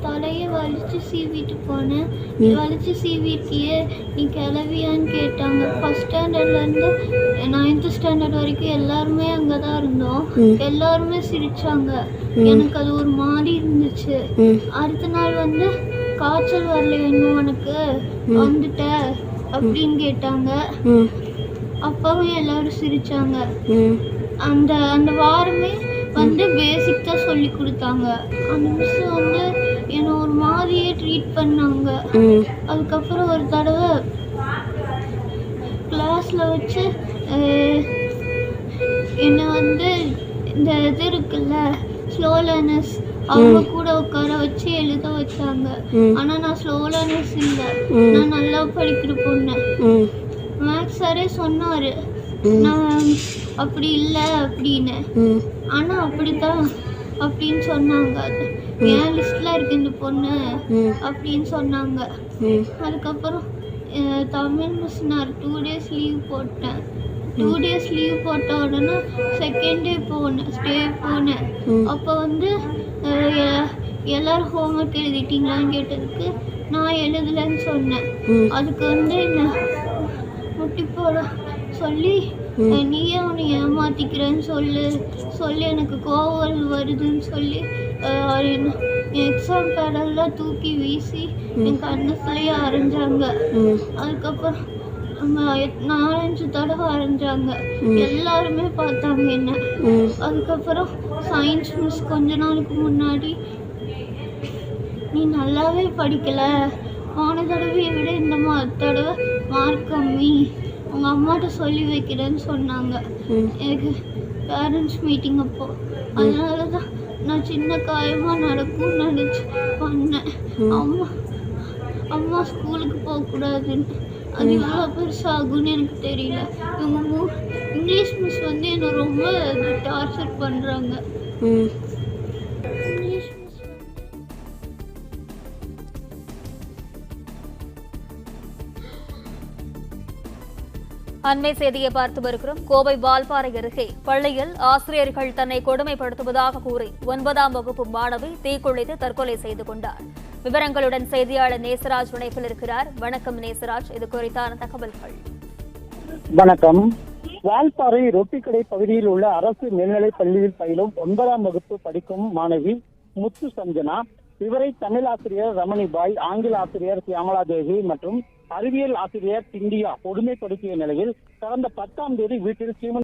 தலையை வலிச்சு சீவிட்டு போனேன். வலிச்சு சீவிட்டியே நீ கிளவியான்னு கேட்டாங்க. ஃபஸ்ட் ஸ்டாண்டர்ட்லேருந்து 9th ஸ்டாண்டர்ட் வரைக்கும் எல்லாருமே அங்கே தான் இருந்தோம். எல்லாருமே சிரிச்சாங்க. எனக்கு அது ஒரு மாதிரி இருந்துச்சு. அடுத்த நாள் வந்து காய்ச்சல் வரல வேணும் உனக்கு வந்துட்ட அப்படின்னு கேட்டாங்க. அப்பவும் எல்லாரும் சிரிச்சாங்க. அந்த அந்த வாரமே வந்து பேசிக் தான் சொல்லி கொடுத்தாங்க. அந்த மிஸ் வந்து என்னை ஒரு மாதிரியே ட்ரீட் பண்ணாங்க. அதுக்கப்புறம் ஒரு தடவை கிளாஸில் வச்சு என்னை வந்து இந்த இது இருக்குல்ல ஸ்லோ லேர்னர்ஸ் அவங்க கூட உட்கார வச்சு எழுத வச்சாங்க. ஆனால் நான் ஸ்லோ லேர்னர்ஸ் இல்லை, நான் நல்லா படிக்கிற பொண்ணு. மேக்ஸ் சாரே சொன்னார் நான் அப்படி இல்லை அப்படின்னு. ஆனால் அப்படித்தான் அப்படின்னு சொன்னாங்க. அது என் லிஸ்ட்டில் இருக்கு இந்த பொண்ணு அப்படின்னு சொன்னாங்க. அதுக்கப்புறம் தமிழ் மிஸ் நான் 2 days லீவ் போட்டேன். 2 days லீவ் போட்ட உடனே செகண்ட் டே போனேன். அப்போ வந்து எல்லோரும் ஹோம்ஒர்க் எழுதிட்டீங்களான்னு கேட்டதுக்கு நான் எழுதலைன்னு சொன்னேன். அதுக்கு வந்து என்ன முட்டி போட சொல்லி நீயே உன்னை ஏமாத்திக்கிறேன்னு சொல்லி எனக்கு கோவம் வருதுன்னு சொல்லி எக்ஸாம் பேடெல்லாம் தூக்கி வீசி என் கண்ணத்துலேயே அரைஞ்சாங்க. அதுக்கப்புறம் 4-5 தடவை அரைஞ்சாங்க. எல்லாருமே பார்த்தாங்க என்ன. அதுக்கப்புறம் சயின்ஸ் மிஸ் கொஞ்ச நாளுக்கு முன்னாடி நீ நல்லாவே படிக்கலை, போன தடவையை விட இந்த தடவை மார்க் கம்மி, உங்கள் அம்மாட்ட சொல்லி வைக்கிறேன்னு சொன்னாங்க. எனக்கு பேரண்ட்ஸ் மீட்டிங் அப்போ. அதனால தான் நான் சின்ன காயமாக நடக்கும்னு நினச்சி பண்ணேன். அம்மா ஸ்கூலுக்கு போகக்கூடாதுன்னு. அது எவ்வளோ பெருசாகும்னு எனக்கு தெரியல. இவங்க இங்கிலீஷ் மிஸ் வந்து என்னை ரொம்ப டார்ச்சர் பண்ணுறாங்க. அண்மை செய்தியை பார்த்து வருகிறோம். கோவை வால்பாறை அருகே பள்ளியில் ஆசிரியர்கள் தன்னை கொடுமைப்படுத்துவதாக கூறி 9ஆம் வகுப்பு மாணவி தீக்குளித்து தற்கொலை செய்து கொண்டார். விவரங்களுடன் செய்தியாளர் நேசராஜ் இணைப்பில் இருக்கிறார். வணக்கம் நேசராஜ், இது குறித்தான தகவல்கள். வணக்கம். வால்பாறை ரொட்டிக்கடை பகுதியில் உள்ள அரசு மேல்நிலைப் பள்ளியில் பயிலும் 9ஆம் வகுப்பு படிக்கும் மாணவி முத்து சஞ்சனா. இவரை தமிழ் ஆசிரியர் ரமணிபாய், ஆங்கில ஆசிரியர் சியாமலாதேவி மற்றும் அறிவியல் ஆசிரியர் இந்தியா கொடுமைப்படுத்திய நிலையில் கடந்த 10ஆம் தேதி வீட்டில்